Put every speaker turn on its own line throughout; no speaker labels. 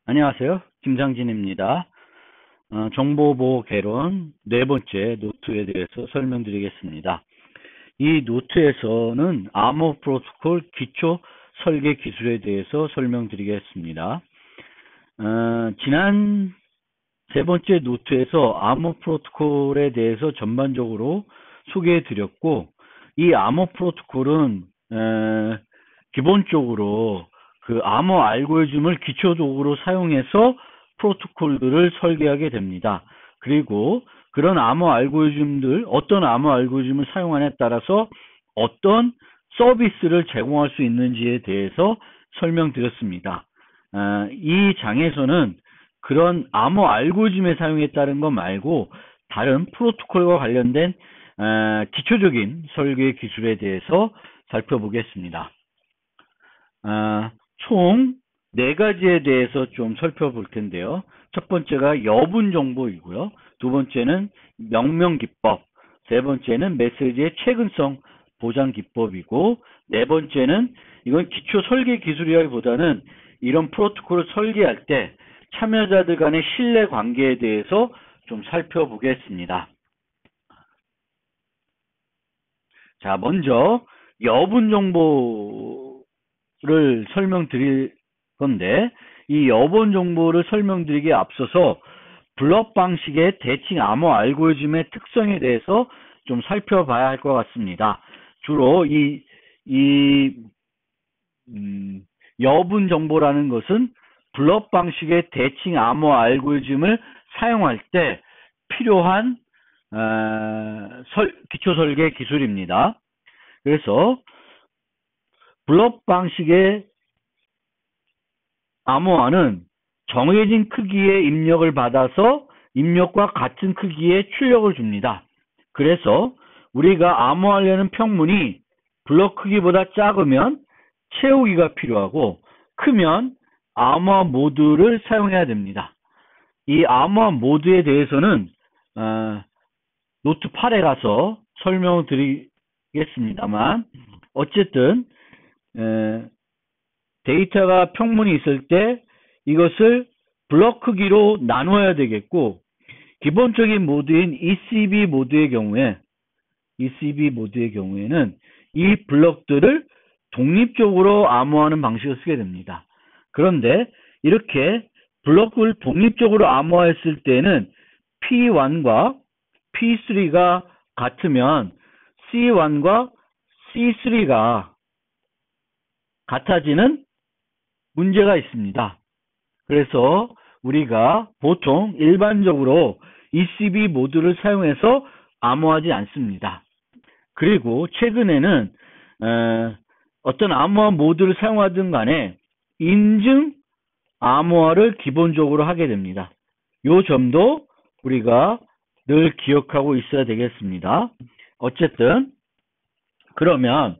안녕하세요. 김상진입니다. 정보보호 개론 네 번째 노트에 대해서 설명드리겠습니다. 이 노트에서는 암호 프로토콜 기초 설계 기술에 대해서 설명드리겠습니다. 지난 세 번째 노트에서 암호 프로토콜에 대해서 전반적으로 소개해드렸고, 이 암호 프로토콜은 기본적으로 그 암호 알고리즘을 기초 도구로 사용해서 프로토콜들을 설계하게 됩니다. 그리고 그런 암호 알고리즘들, 어떤 암호 알고리즘을 사용하냐에 따라서 어떤 서비스를 제공할 수 있는지에 대해서 설명드렸습니다. 이 장에서는 그런 암호 알고리즘의 사용에 따른 것 말고 다른 프로토콜과 관련된 기초적인 설계 기술에 대해서 살펴보겠습니다. 총 4가지에 대해서 좀 살펴볼 텐데요. 첫 번째가 여분 정보이고요. 두 번째는 명령 기법, 세 번째는 메시지의 최근성 보장 기법이고, 네 번째는 이건 기초 설계 기술이라기보다는 이런 프로토콜을 설계할 때 참여자들 간의 신뢰 관계에 대해서 좀 살펴보겠습니다. 자, 먼저 여분 정보를 설명드릴 건데, 이 여분 정보를 설명드리기에 앞서서 블럭 방식의 대칭 암호 알고리즘의 특성에 대해서 좀 살펴봐야 할 것 같습니다. 주로 여분 정보라는 것은 블럭 방식의 대칭 암호 알고리즘을 사용할 때 필요한 기초 설계 기술입니다. 그래서 블럭 방식의 암호화는 정해진 크기의 입력을 받아서 입력과 같은 크기의 출력을 줍니다. 그래서 우리가 암호하려는 평문이 블럭 크기보다 작으면 채우기가 필요하고, 크면 암호화 모드를 사용해야 됩니다. 이 암호화 모드에 대해서는 노트 8에 가서 설명을 드리겠습니다만, 어쨌든 데이터가 평문이 있을 때 이것을 블럭 크기로 나눠야 되겠고, 기본적인 모드인 ECB 모드의 경우에는 이 블럭들을 독립적으로 암호하는 방식을 쓰게 됩니다. 그런데 이렇게 블럭을 독립적으로 암호화했을 때는 P1과 P3가 같으면 C1과 C3가 같아지는 문제가 있습니다. 그래서 우리가 보통 일반적으로 ECB 모드를 사용해서 암호하지 않습니다. 그리고 최근에는 어떤 암호화 모드를 사용하든 간에 인증 암호화를 기본적으로 하게 됩니다. 이 점도 우리가 늘 기억하고 있어야 되겠습니다. 어쨌든 그러면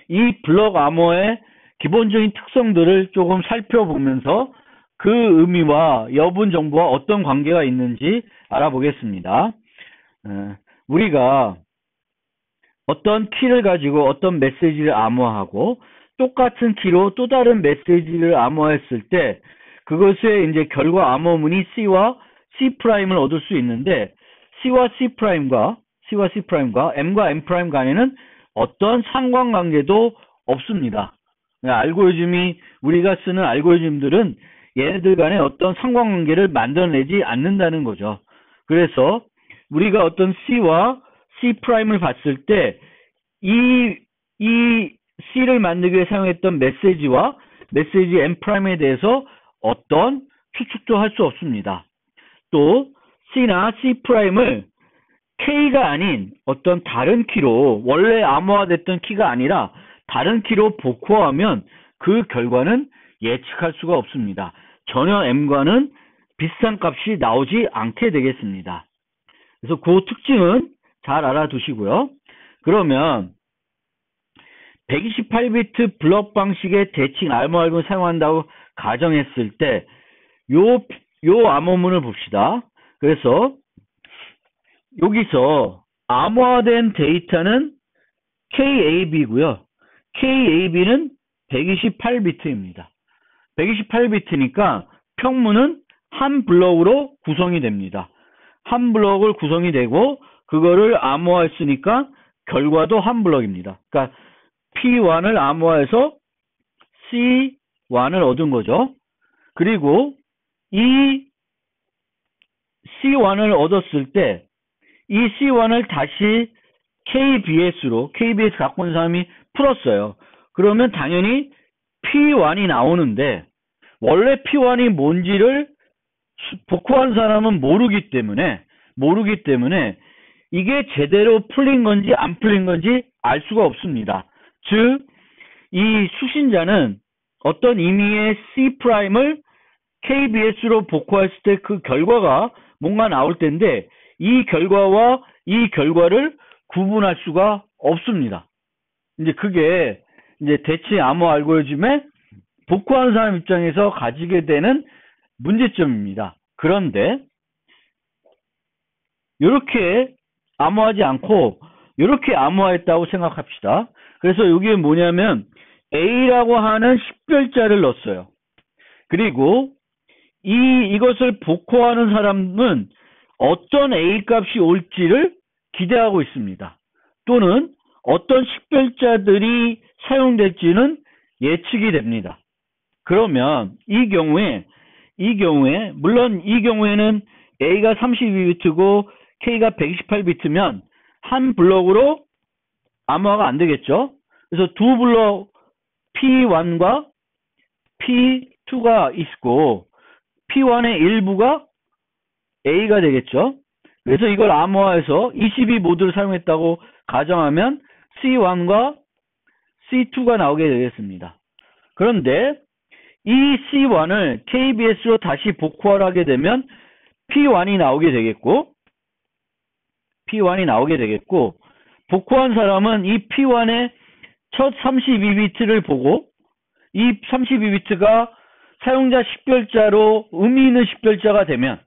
이 블럭 암호의 기본적인 특성들을 조금 살펴보면서 그 의미와 여분 정보와 어떤 관계가 있는지 알아보겠습니다. 우리가 어떤 키를 가지고 어떤 메시지를 암호하고 똑같은 키로 또 다른 메시지를 암호했을 때 그것의 이제 결과 암호문이 C와 C'을 얻을 수 있는데, C와 C'과 M과 M' 간에는 어떤 상관관계도 없습니다. 알고리즘이, 우리가 쓰는 알고리즘들은 얘네들 간에 어떤 상관관계를 만들어내지 않는다는 거죠. 그래서 우리가 어떤 C와 C'을 봤을 때 이 C를 만들기 위해 사용했던 메시지와 메시지 M'에 대해서 어떤 추측도 할 수 없습니다. 또 C나 C'을 K가 아닌 어떤 다른 키로, 원래 암호화됐던 키가 아니라 다른 키로 복호하면 그 결과는 예측할 수가 없습니다. 전혀 M과는 비슷한 값이 나오지 않게 되겠습니다. 그래서 그 특징은 잘 알아두시고요. 그러면 128비트 블럭 방식의 대칭 암호알고리즘을 사용한다고 가정했을 때 요 암호문을 봅시다. 그래서 여기서 암호화된 데이터는 KAB고요. KAB는 128비트입니다. 128비트니까 형문은 한 블럭으로 구성이 됩니다. 한 블럭을 구성이 되고 그거를 암호화했으니까 결과도 한 블럭입니다. 그러니까 P1을 암호화해서 C1을 얻은 거죠. 그리고 이 C1을 얻었을 때 이 C1을 다시 KBS 갖고 온 사람이 풀었어요. 그러면 당연히 P1이 나오는데 원래 P1이 뭔지를 복구한 사람은 모르기 때문에 이게 제대로 풀린 건지 안 풀린 건지 알 수가 없습니다. 즉, 이 수신자는 어떤 임의의 C'을 KBS로 복구했을 때 그 결과가 뭔가 나올 텐데 이 결과와 이 결과를 구분할 수가 없습니다. 이제 그게 이제 대칭 암호 알고리즘의 복구하는 사람 입장에서 가지게 되는 문제점입니다. 그런데 이렇게 암호하지 않고 이렇게 암호화했다고 생각합시다. 그래서 이게 뭐냐면 A라고 하는 식별자를 넣었어요. 그리고 이것을 복구하는 사람은 어떤 A 값이 올지를 기대하고 있습니다. 또는 어떤 식별자들이 사용될지는 예측이 됩니다. 그러면 이 경우에 물론 이 경우에는 A가 32비트고 K가 128비트면 한 블럭으로 암호화가 안 되겠죠. 그래서 두 블럭 P1과 P2가 있고 P1의 일부가 A가 되겠죠. 그래서 이걸 암호화해서 22 모드를 사용했다고 가정하면 C1과 C2가 나오게 되겠습니다. 그런데 이 C1을 KBS로 다시 복구를 하게 되면 P1이 나오게 되겠고 복구한 사람은 이 P1의 첫 32비트를 보고 이 32비트가 사용자 식별자로 의미 있는 식별자가 되면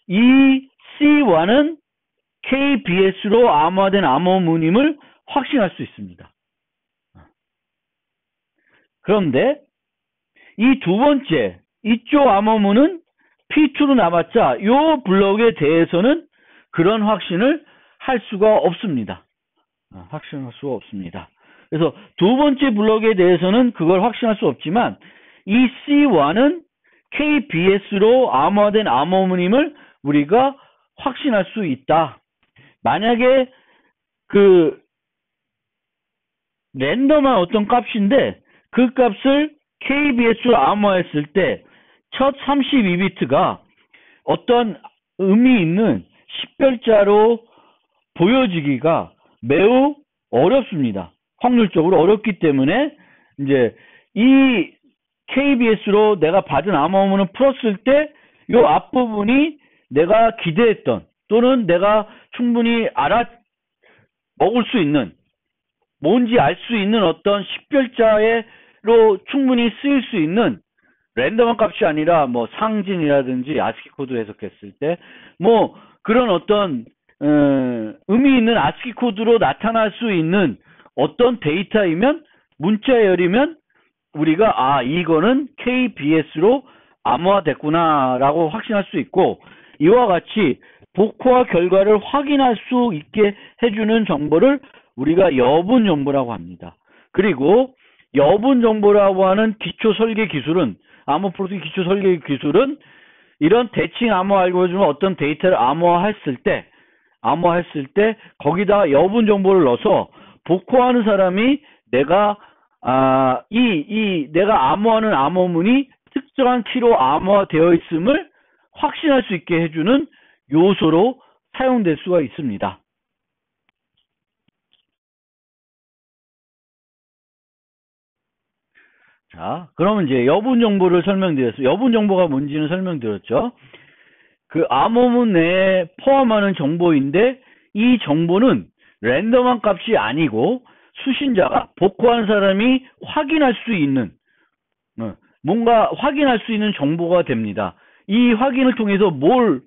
이 C1은 KBS로 암호화된 암호문임을 확신할 수 있습니다. 그런데 이 두 번째 이쪽 암호문은 P2로 남았자 이 블럭에 대해서는 그런 확신을 할 수가 없습니다. 그래서 두 번째 블럭에 대해서는 그걸 확신할 수 없지만 이 C1은 KBS로 암호화된 암호문임을 우리가 확신할 수 있다. 만약에 그 랜덤한 어떤 값인데 그 값을 KBS로 암호화했을 때 첫 32비트가 어떤 의미 있는 식별자로 보여지기가 매우 어렵습니다. 확률적으로 어렵기 때문에 이제 이 KBS로 내가 받은 암호문을 풀었을 때 이 앞부분이 내가 기대했던 또는 내가 충분히 먹을 수 있는 뭔지 알 수 있는 어떤 식별자로 충분히 쓰일 수 있는 랜덤한 값이 아니라 뭐 상징이라든지 아스키 코드 해석했을 때 뭐 그런 어떤 의미 있는 아스키 코드로 나타날 수 있는 어떤 데이터이면 문자열이면 우리가 이거는 KBS로 암호화됐구나라고 확신할 수 있고 이와 같이 복호화 결과를 확인할 수 있게 해주는 정보를 우리가 여분 정보라고 합니다. 그리고 여분 정보라고 하는 기초 설계 기술은 암호 프로세스 기초 설계 기술은 이런 대칭 암호 알고리즘을 어떤 데이터를 암호화했을 때 거기다 여분 정보를 넣어서 복호하는 사람이 내가 내가 암호하는 암호문이 특정한 키로 암호화되어 있음을 확신할 수 있게 해주는 요소로 사용될 수가 있습니다. 자, 그러면 이제 여분 정보를 설명드렸어요. 여분 정보가 뭔지는 설명드렸죠. 그 암호문 내에 포함하는 정보인데 이 정보는 랜덤한 값이 아니고 수신자가 복호한 사람이 확인할 수 있는 뭔가 확인할 수 있는 정보가 됩니다. 이 확인을 통해서 뭘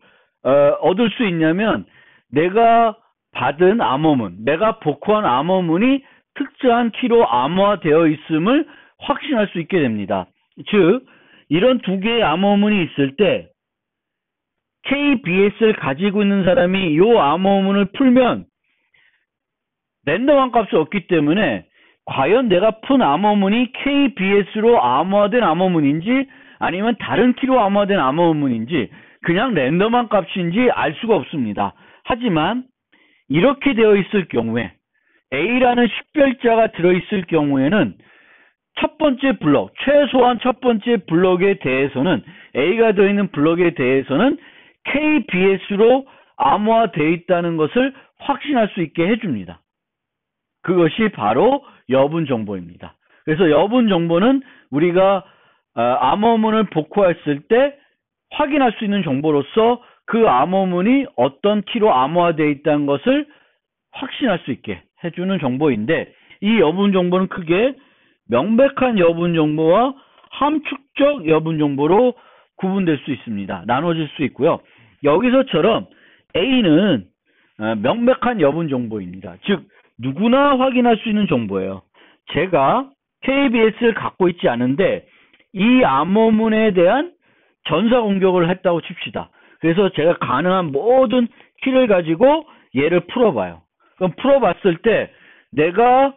얻을 수 있냐면 내가 받은 암호문, 내가 복호한 암호문이 특정한 키로 암호화되어 있음을 확신할 수 있게 됩니다. 즉 이런 두 개의 암호문이 있을 때 KBS를 가지고 있는 사람이 이 암호문을 풀면 랜덤한 값이 없기 때문에 과연 내가 푼 암호문이 KBS로 암호화된 암호문인지 아니면 다른 키로 암호화된 암호문인지 그냥 랜덤한 값인지 알 수가 없습니다. 하지만 이렇게 되어 있을 경우에 A라는 식별자가 들어있을 경우에는 첫 번째 블록, 최소한 첫 번째 블록에 대해서는 A가 들어있는 블록에 대해서는 KBS로 암호화되어 있다는 것을 확신할 수 있게 해줍니다. 그것이 바로 여분 정보입니다. 그래서 여분 정보는 우리가 암호문을 복호했을 때 확인할 수 있는 정보로서 그 암호문이 어떤 키로 암호화되어 있다는 것을 확신할 수 있게 해주는 정보인데 이 여분 정보는 크게 명백한 여분 정보와 함축적 여분 정보로 구분될 수 있습니다. 나눠질 수 있고요. 여기서처럼 A는 명백한 여분 정보입니다. 즉 누구나 확인할 수 있는 정보예요. 제가 KBS를 갖고 있지 않은데 이 암호문에 대한 전사 공격을 했다고 칩시다. 그래서 제가 가능한 모든 키를 가지고 얘를 풀어봐요. 그럼 풀어봤을 때 내가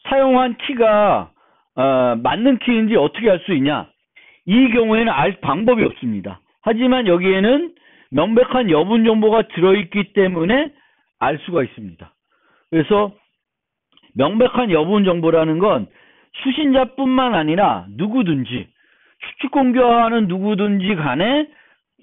사용한 키가 맞는 키인지 어떻게 알 수 있냐? 이 경우에는 알 방법이 없습니다. 하지만 여기에는 명백한 여분 정보가 들어있기 때문에 알 수가 있습니다. 그래서 명백한 여분 정보라는 건 수신자뿐만 아니라 누구든지 추측 공격하는 누구든지 간에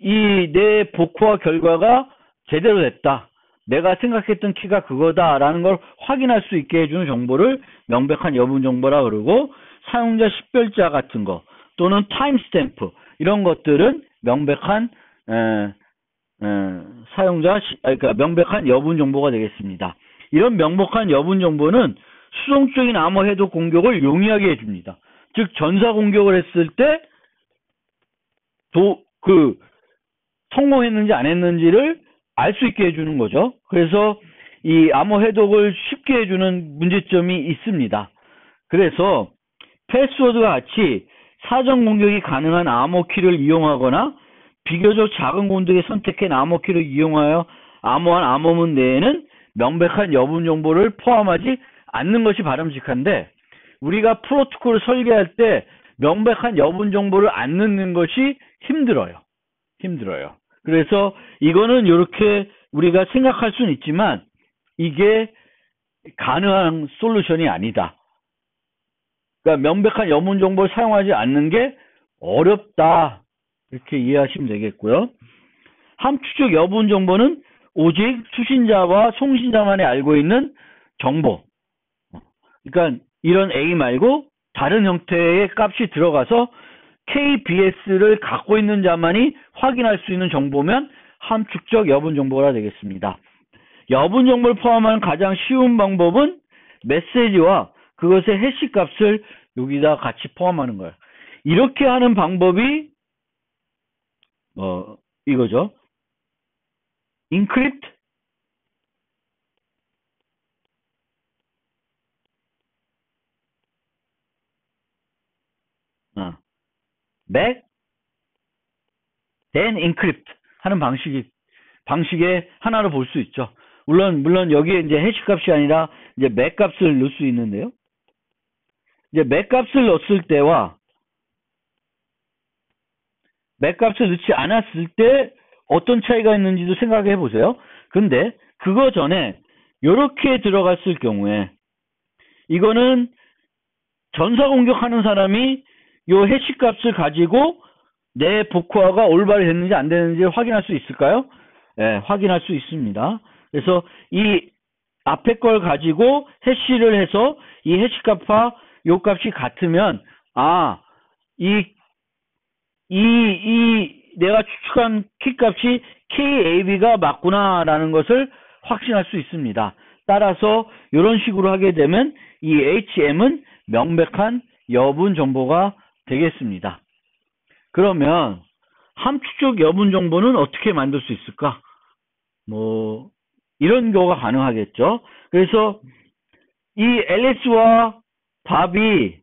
이 내 복호화 결과가 제대로 됐다. 내가 생각했던 키가 그거다라는 걸 확인할 수 있게 해주는 정보를 명백한 여분 정보라 그러고 사용자 식별자 같은 거 또는 타임스탬프 이런 것들은 명백한 그러니까 명백한 여분 정보가 되겠습니다. 이런 명백한 여분 정보는 수동적인 암호 해독 공격을 용이하게 해줍니다. 즉 전사 공격을 했을 때 성공했는지 안 했는지를 알 수 있게 해주는 거죠. 그래서 이 암호 해독을 쉽게 해주는 문제점이 있습니다. 그래서 패스워드와 같이 사전 공격이 가능한 암호 키를 이용하거나 비교적 작은 공격에 선택한 암호 키를 이용하여 암호한 암호문 내에는 명백한 여분 정보를 포함하지 않는 것이 바람직한데 우리가 프로토콜을 설계할 때 명백한 여분 정보를 안 넣는 것이 힘들어요. 그래서 이거는 이렇게 우리가 생각할 수는 있지만 이게 가능한 솔루션이 아니다. 그러니까 명백한 여분 정보를 사용하지 않는 게 어렵다. 이렇게 이해하시면 되겠고요. 함축적 여분 정보는 오직 수신자와 송신자만이 알고 있는 정보. 그러니까 이런 A 말고 다른 형태의 값이 들어가서 KBS를 갖고 있는 자만이 확인할 수 있는 정보면 함축적 여분 정보가 되겠습니다. 여분 정보를 포함하는 가장 쉬운 방법은 메시지와 그것의 해시 값을 여기다 같이 포함하는 거예요. 이렇게 하는 방법이 이거죠. encrypt back then encrypt 하는 방식의 하나로 볼 수 있죠. 물론 여기에 이제 해시 값이 아니라 이제 맥 값을 넣을 수 있는데요. 이제 맥 값을 넣었을 때와 맥 값을 넣지 않았을 때 어떤 차이가 있는지도 생각해 보세요. 근데 그거 전에 이렇게 들어갔을 경우에 이거는 전사 공격하는 사람이 요 해시 값을 가지고 내 복호화가 올바르게 됐는지 안 됐는지 확인할 수 있을까요? 네, 확인할 수 있습니다. 그래서 이 앞에 걸 가지고 해시를 해서 이 해시 값과 요 값이 같으면 내가 추측한 키 값이 KAB가 맞구나라는 것을 확신할 수 있습니다. 따라서 이런 식으로 하게 되면 이 HM은 명백한 여분 정보가 되겠습니다. 그러면 함축적 여분 정보는 어떻게 만들 수 있을까? 이런 경우가 가능하겠죠. 그래서 이 앨리스와 밥이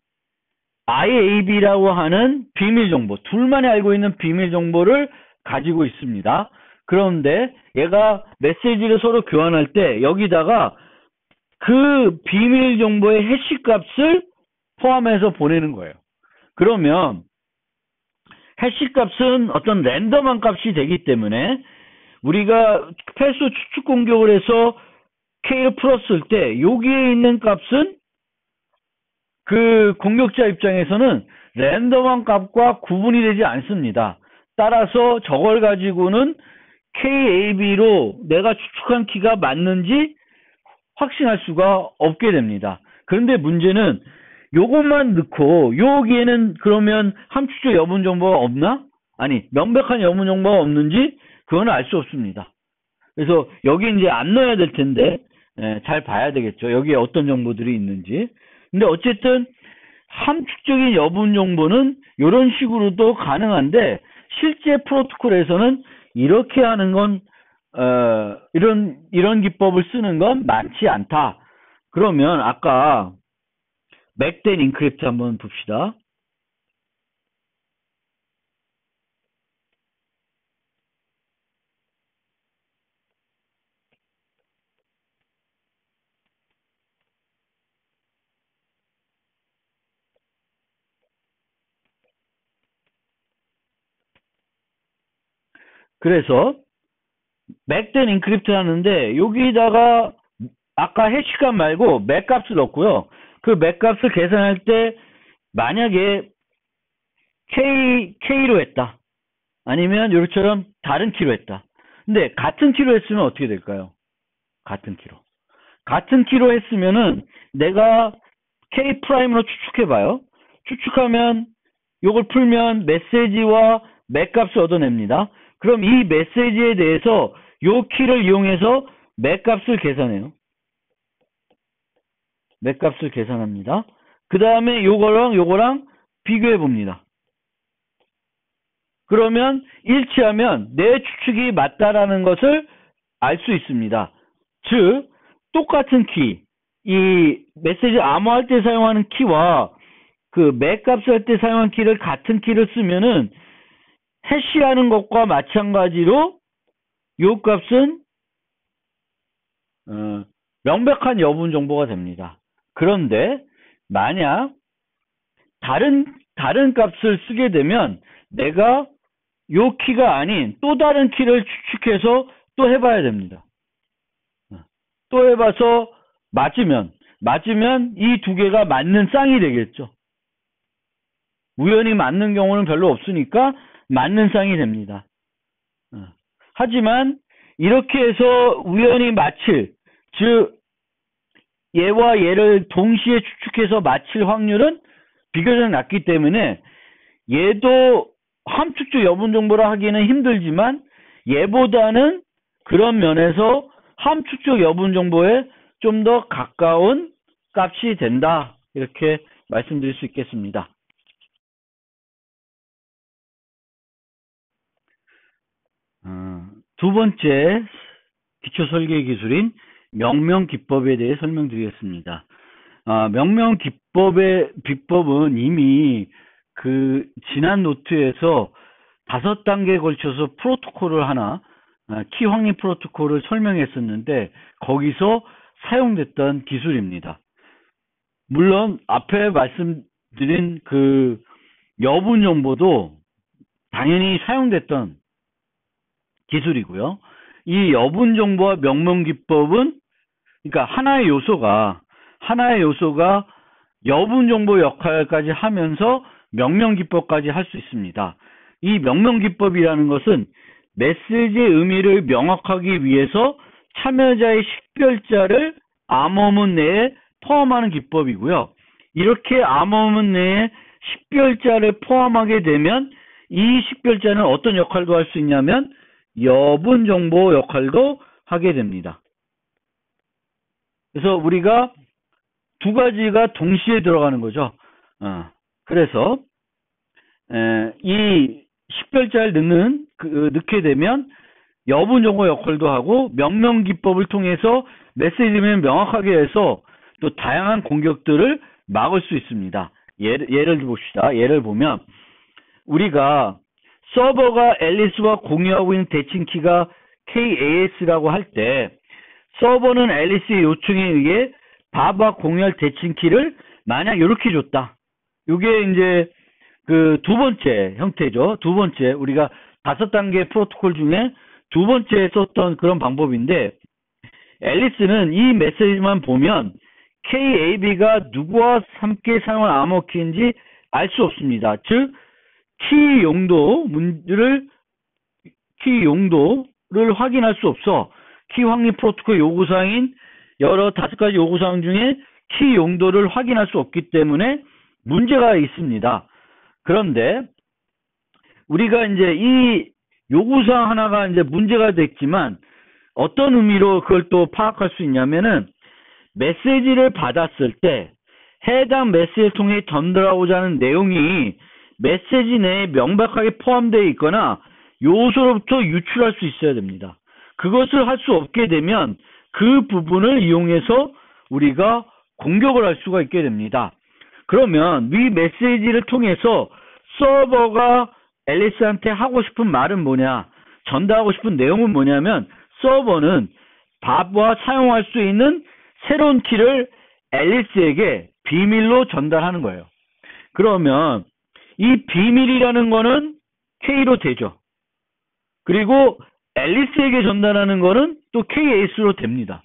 IAB라고 하는 비밀 정보, 둘만이 알고 있는 비밀 정보를 가지고 있습니다. 그런데 얘가 메시지를 서로 교환할 때 여기다가 그 비밀 정보의 해시 값을 포함해서 보내는 거예요. 그러면 해시 값은 어떤 랜덤한 값이 되기 때문에 우리가 패스 추측 공격을 해서 K를 풀었을 때 여기에 있는 값은 그 공격자 입장에서는 랜덤한 값과 구분이 되지 않습니다. 따라서 저걸 가지고는 KAB로 내가 추측한 키가 맞는지 확신할 수가 없게 됩니다. 그런데 문제는 요것만 넣고 여기에는 그러면 함축적 여분 정보가 없나? 아니, 명백한 여분 정보가 없는지 그건 알 수 없습니다. 그래서 여기 이제 안 넣어야 될 텐데 잘 봐야 되겠죠. 여기에 어떤 정보들이 있는지. 근데 어쨌든 함축적인 여분 정보는 이런 식으로도 가능한데 실제 프로토콜에서는 이렇게 하는 건 이런 기법을 쓰는 건 많지 않다. 그러면 아까 맥덴 인크립트 한번 봅시다. 그래서 맥덴 인크립트 하는데 여기다가 아까 해시값 말고 맥값을 넣고요. 그 맥값을 계산할 때 만약에 K로 했다. 아니면 요처럼 다른 키로 했다. 근데 같은 키로 했으면 어떻게 될까요? 같은 키로. 같은 키로 했으면은 내가 K 프라임으로 추측해봐요. 추측하면 요걸 풀면 메시지와 맥값을 얻어냅니다. 그럼 이 메시지에 대해서 요 키를 이용해서 맥값을 계산해요. 맥값을 계산합니다. 그 다음에 요거랑 비교해 봅니다. 그러면 일치하면 내 추측이 맞다라는 것을 알 수 있습니다. 즉 똑같은 키, 이 메시지 암호할 때 사용하는 키와 그 맥값을 할 때 사용한 키를 같은 키를 쓰면은 해시하는 것과 마찬가지로 요 값은 명백한 여분 정보가 됩니다. 그런데 만약 다른 값을 쓰게 되면 내가 요 키가 아닌 또 다른 키를 추측해서 또 해봐야 됩니다. 또 해봐서 맞으면 이 두 개가 맞는 쌍이 되겠죠. 우연히 맞는 경우는 별로 없으니까 맞는 쌍이 됩니다. 하지만 이렇게 해서 우연히 맞힐, 즉 얘와 얘를 동시에 추측해서 맞힐 확률은 비교적 낮기 때문에 얘도 함축적 여분 정보라 하기는 힘들지만 얘보다는 그런 면에서 함축적 여분 정보에 좀 더 가까운 값이 된다. 이렇게 말씀드릴 수 있겠습니다. 두 번째 기초 설계 기술인 명명 기법에 대해 설명드리겠습니다. 명명 기법의 비법은 이미 그 지난 노트에서 5단계에 걸쳐서 프로토콜을 하나 키 확립 프로토콜을 설명했었는데 거기서 사용됐던 기술입니다. 물론 앞에 말씀드린 그 여분 정보도 당연히 사용됐던 기술이고요. 이 여분 정보와 명명 기법은 그러니까 하나의 요소가 여분 정보 역할까지 하면서 명명 기법까지 할 수 있습니다. 이 명명 기법이라는 것은 메시지의 의미를 명확하기 위해서 참여자의 식별자를 암호문 내에 포함하는 기법이고요. 이렇게 암호문 내에 식별자를 포함하게 되면 이 식별자는 어떤 역할도 할 수 있냐면 여분 정보 역할도 하게 됩니다. 그래서 우리가 두 가지가 동시에 들어가는 거죠. 그래서 이 식별자를 넣게 되면 여분 정보 역할도 하고 명명 기법을 통해서 메시지를 명확하게 해서 또 다양한 공격들을 막을 수 있습니다. 예를 봅시다. 예를 보면 우리가 서버가 앨리스와 공유하고 있는 대칭키가 KAS라고 할 때 서버는 앨리스의 요청에 의해 밥과 공유할 대칭키를 만약 이렇게 줬다. 이게 이제 그 두 번째 형태죠. 두 번째 우리가 5단계 프로토콜 중에 두 번째 썼던 그런 방법인데 앨리스는 이 메시지만 보면 KAB가 누구와 함께 사용한 암호키인지 알 수 없습니다. 즉 키 용도를 확인할 수 없어. 키 확립 프로토콜 요구사항인 여러 5가지 요구사항 중에 키 용도를 확인할 수 없기 때문에 문제가 있습니다. 그런데 우리가 이제 이 요구사항 하나가 이제 문제가 됐지만 어떤 의미로 그걸 또 파악할 수 있냐면은 메시지를 받았을 때 해당 메시지를 통해 전달하고자 하는 내용이 메시지 내에 명백하게 포함되어 있거나 요소로부터 유출할 수 있어야 됩니다. 그것을 할 수 없게 되면 그 부분을 이용해서 우리가 공격을 할 수가 있게 됩니다. 그러면 위 메시지를 통해서 서버가 앨리스한테 하고 싶은 말은 뭐냐, 전달하고 싶은 내용은 뭐냐면 서버는 밥과 사용할 수 있는 새로운 키를 앨리스에게 비밀로 전달하는 거예요. 그러면 이 비밀이라는 거는 K로 되죠. 그리고 앨리스에게 전달하는 거는 또 KAS로 됩니다.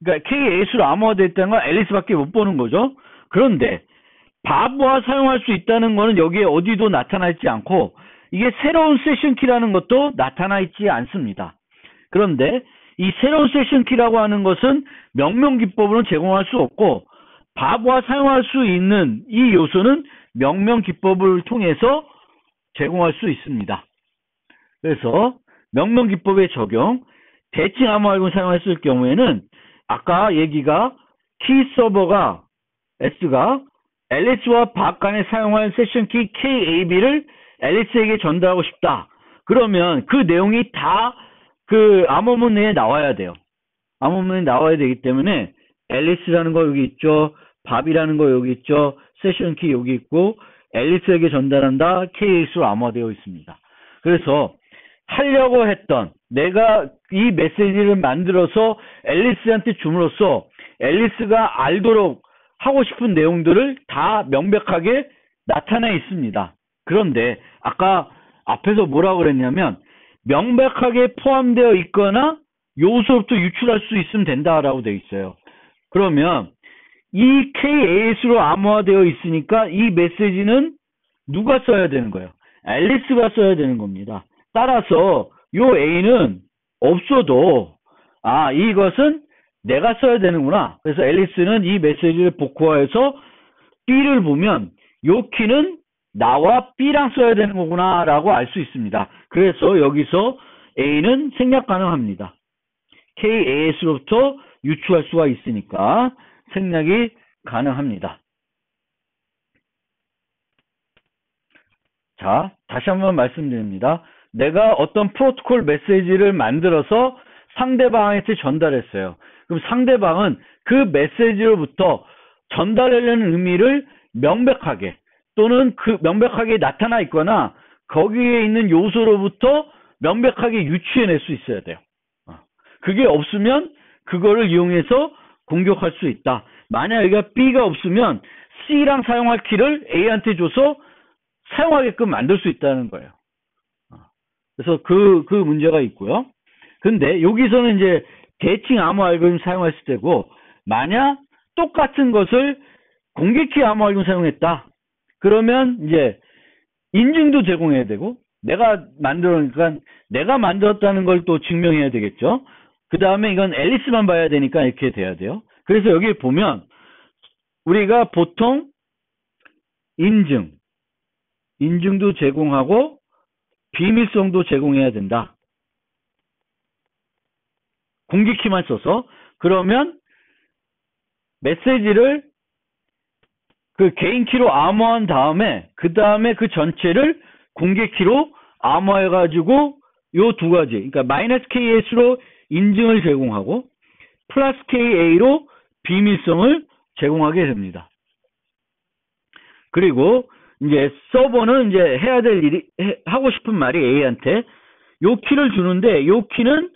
그러니까 KAS로 암호화됐다는 건 앨리스밖에 못 보는 거죠. 그런데 밥과 사용할 수 있다는 거는 여기에 어디도 나타나 있지 않고 이게 새로운 세션 키라는 것도 나타나 있지 않습니다. 그런데 이 새로운 세션 키라고 하는 것은 명명 기법으로는 제공할 수 없고 밥과 사용할 수 있는 이 요소는 명명 기법을 통해서 제공할 수 있습니다. 그래서 명명 기법의 적용, 대칭 암호 알고리즘을 사용했을 경우에는 아까 얘기가 키 서버가 S가 앨리스와 밥 간에 사용할 세션 키 KAB를 앨리스에게 전달하고 싶다. 그러면 그 내용이 다 그 암호문 내에 나와야 돼요. 암호문에 나와야 되기 때문에 앨리스라는 거 여기 있죠. 밥이라는 거 여기 있죠. 세션 키 여기 있고 앨리스에게 전달한다. KAS로 암호되어 있습니다. 그래서 하려고 했던 내가 이 메시지를 만들어서 앨리스한테 줌으로써 앨리스가 알도록 하고 싶은 내용들을 다 명백하게 나타나 있습니다. 그런데 아까 앞에서 뭐라고 그랬냐면 명백하게 포함되어 있거나 요소부터 유출할 수 있으면 된다라고 되어 있어요. 그러면 이 KAS로 암호화되어 있으니까 이 메시지는 누가 써야 되는 거예요? 앨리스가 써야 되는 겁니다. 따라서 요 A는 없어도 이것은 내가 써야 되는구나. 그래서 앨리스는 이 메시지를 복구해서 B를 보면 요 키는 나와 B랑 써야 되는 거구나 라고 알 수 있습니다. 그래서 여기서 A는 생략 가능합니다. KAS로부터 유추할 수가 있으니까 생략이 가능합니다. 자, 다시 한번 말씀드립니다. 내가 어떤 프로토콜 메시지를 만들어서 상대방한테 전달했어요. 그럼 상대방은 그 메시지로부터 전달하려는 의미를 명백하게 또는 그 명백하게 나타나 있거나 거기에 있는 요소로부터 명백하게 유추해낼 수 있어야 돼요. 그게 없으면 그거를 이용해서 공격할 수 있다. 만약 여기가 B가 없으면 C랑 사용할 키를 A한테 줘서 사용하게끔 만들 수 있다는 거예요. 그래서 그 문제가 있고요. 근데 여기서는 이제 대칭 암호 알고리즘 사용했을 때고 만약 똑같은 것을 공개키 암호 알고리즘 사용했다. 그러면 이제 인증도 제공해야 되고 내가 만들었다는 걸 또 증명해야 되겠죠. 그 다음에 이건 앨리스만 봐야 되니까 이렇게 돼야 돼요. 그래서 여기 보면 우리가 보통 인증도 제공하고 비밀성도 제공해야 된다. 공개키만 써서 그러면 메시지를 그 개인키로 암호한 다음에 그 다음에 그 전체를 공개키로 암호해가지고 요 두 가지 그러니까 -KS로 인증을 제공하고 +KA로 비밀성을 제공하게 됩니다. 그리고 이제 서버는 이제 해야 될 일이 하고 싶은 말이 A한테 요 키를 주는데 요 키는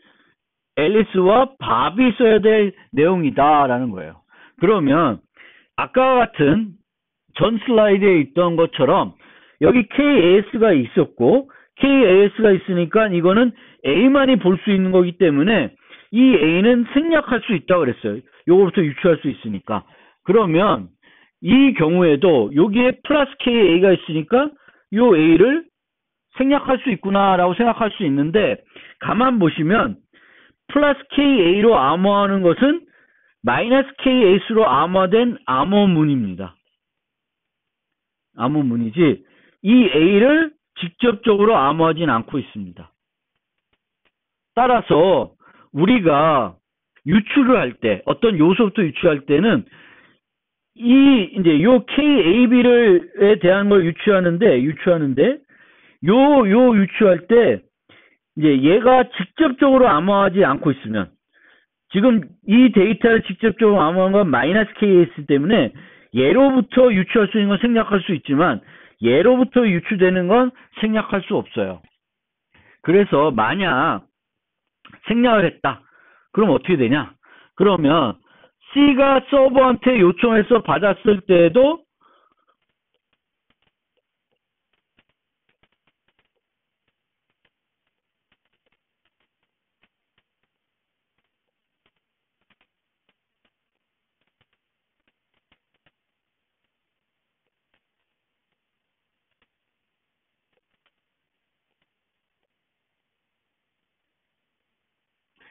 앨리스와 밥이 써야 될 내용이다라는 거예요. 그러면 아까 같은 전 슬라이드에 있던 것처럼 여기 KAS가 있었고 KAS가 있으니까 이거는 A만이 볼 수 있는 거기 때문에 이 A는 생략할 수 있다고 그랬어요. 요거부터 유추할 수 있으니까. 그러면 이 경우에도 여기에 플러스 KA가 있으니까 요 A를 생략할 수 있구나라고 생각할 수 있는데 가만 보시면 플러스 KA로 암호하는 것은 마이너스 KAS로 암호된 암호문입니다. 암호문이지 이 A를 직접적으로 암호하진 않고 있습니다. 따라서 우리가 유추를 할 때 어떤 요소부터 유추할 때는 이제 요 KAB에 대한 걸 유추하는데 요 유추할 때 이제 얘가 직접적으로 암호하지 않고 있으면 지금 이 데이터를 직접적으로 암호한 건 마이너스 KS 때문에 얘로부터 유추할 수 있는 건 생략할 수 있지만 얘로부터 유추되는 건 생략할 수 없어요. 그래서 만약 생략을 했다. 그럼 어떻게 되냐? 그러면 C가 서버한테 요청해서 받았을 때에도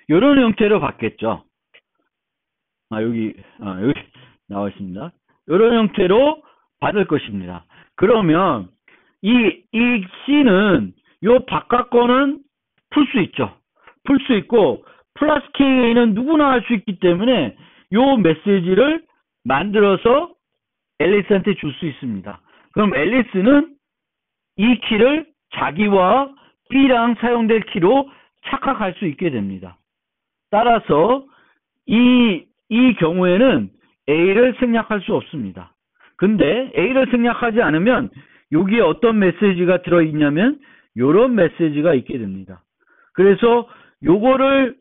이런 형태로 받겠죠. 여기 나와 있습니다. 이런 형태로 받을 것입니다. 그러면 이 C는 요 바깥 거는 풀 수 있죠. 풀 수 있고 플러스 K는 누구나 할 수 있기 때문에 요 메시지를 만들어서 앨리스한테 줄 수 있습니다. 그럼 앨리스는 이 키를 자기와 B랑 사용될 키로 착각할 수 있게 됩니다. 따라서 이 경우에는 A를 생략할 수 없습니다. 근데 A를 생략하지 않으면 여기에 어떤 메시지가 들어있냐면 요런 메시지가 있게 됩니다. 그래서 요거를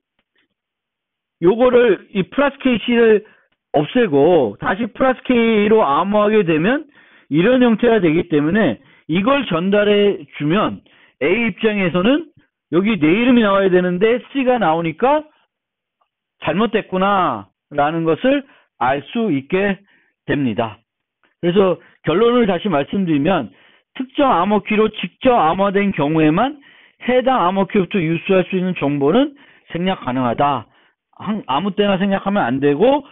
이 플러스 KC를 없애고 다시 플러스 K로 암호하게 되면 이런 형태가 되기 때문에 이걸 전달해 주면 A 입장에서는 여기 내 이름이 나와야 되는데 C가 나오니까 잘못됐구나 라는 것을 알 수 있게 됩니다. 그래서 결론을 다시 말씀드리면 특정 암호키로 직접 암호된 경우에만 해당 암호키로부터 유수할 수 있는 정보는 생략 가능하다. 아무 때나 생략하면 안 되고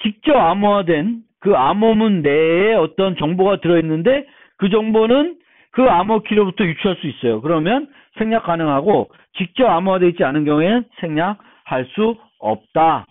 직접 암호화된 그 암호문 내에 어떤 정보가 들어있는데 그 정보는 그 암호키로부터 유추할 수 있어요. 그러면 생략 가능하고 직접 암호화되어 있지 않은 경우에는 생략할 수 없다.